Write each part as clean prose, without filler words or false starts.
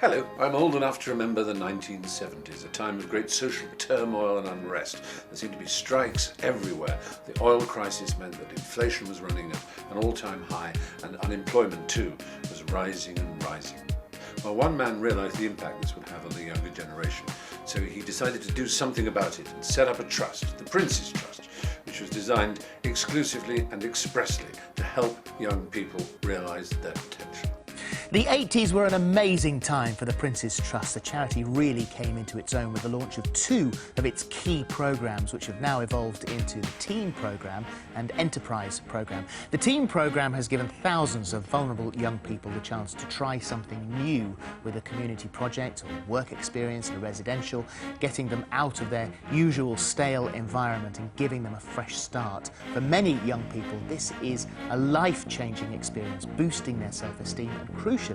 Hello, I'm old enough to remember the 1970s, a time of great social turmoil and unrest. There seemed to be strikes everywhere. The oil crisis meant that inflation was running at an all-time high, and unemployment too was rising and rising. Well, one man realised the impact this would have on the younger generation, so he decided to do something about it and set up a trust, the Prince's Trust, which was designed exclusively and expressly to help young people realise their potential. The 80s were an amazing time for the Prince's Trust. The charity really came into its own with the launch of two of its key programmes, which have now evolved into the Teen Programme and Enterprise Programme. The Teen Programme has given thousands of vulnerable young people the chance to try something new with a community project or work experience in a residential, getting them out of their usual stale environment and giving them a fresh start. For many young people, this is a life-changing experience, boosting their self-esteem and crucially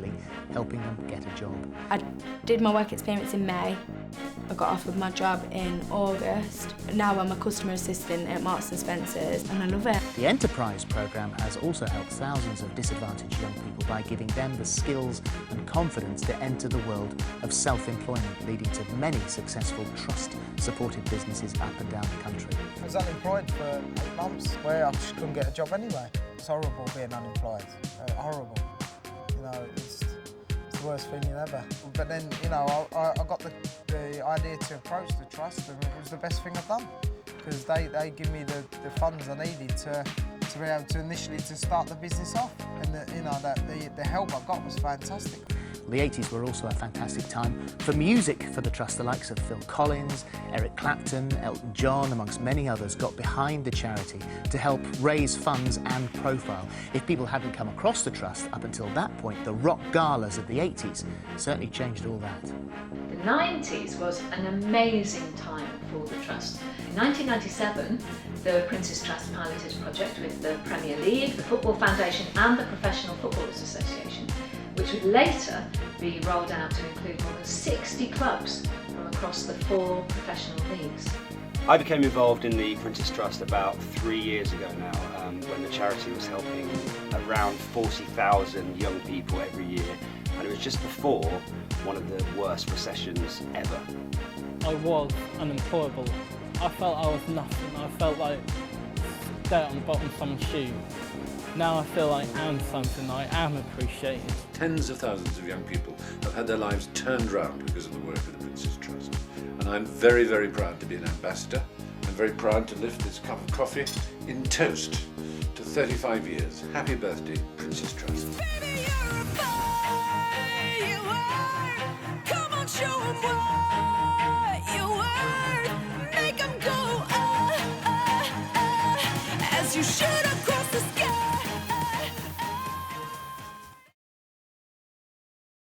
helping them get a job. I did my work experience in May. I got offered my job in August. Now I'm a customer assistant at Marks & Spencer's and I love it. The Enterprise Programme has also helped thousands of disadvantaged young people by giving them the skills and confidence to enter the world of self-employment, leading to many successful trust-supported businesses up and down the country. I was unemployed for 8 months where I just couldn't get a job anyway. It's horrible being unemployed, horrible. You know, it's the worst feeling ever. But then, you know, I got the idea to approach the trust, and it was the best thing I've done because they give me the funds I needed to be able to initially to start the business off, and the help I got was fantastic. The 80s were also a fantastic time for music for the Trust. The likes of Phil Collins, Eric Clapton, Elton John, amongst many others, got behind the charity to help raise funds and profile. If people hadn't come across the Trust up until that point, the rock galas of the 80s certainly changed all that. The 90s was an amazing time for the Trust. In 1997, the Prince's Trust piloted a project with the Premier League, the Football Foundation and the Professional Footballers Association, which would later be rolled out to include more than 60 clubs from across the 4 professional leagues. I became involved in the Prince's Trust about 3 years ago now, when the charity was helping around 40,000 young people every year, and it was just before one of the worst recessions ever. I was unemployable. I felt I was nothing. I felt like dirt on the bottom of someone's shoe. Now I feel like I am something, I am appreciated. Tens of thousands of young people have had their lives turned round because of the work of the Prince's Trust. And I'm very, very proud to be an ambassador. I'm very proud to lift this cup of coffee in toast to 35 years. Happy birthday, Prince's Trust. Baby, you're a boy, you are. Come on, show 'em what you are. Make 'em go, as you should.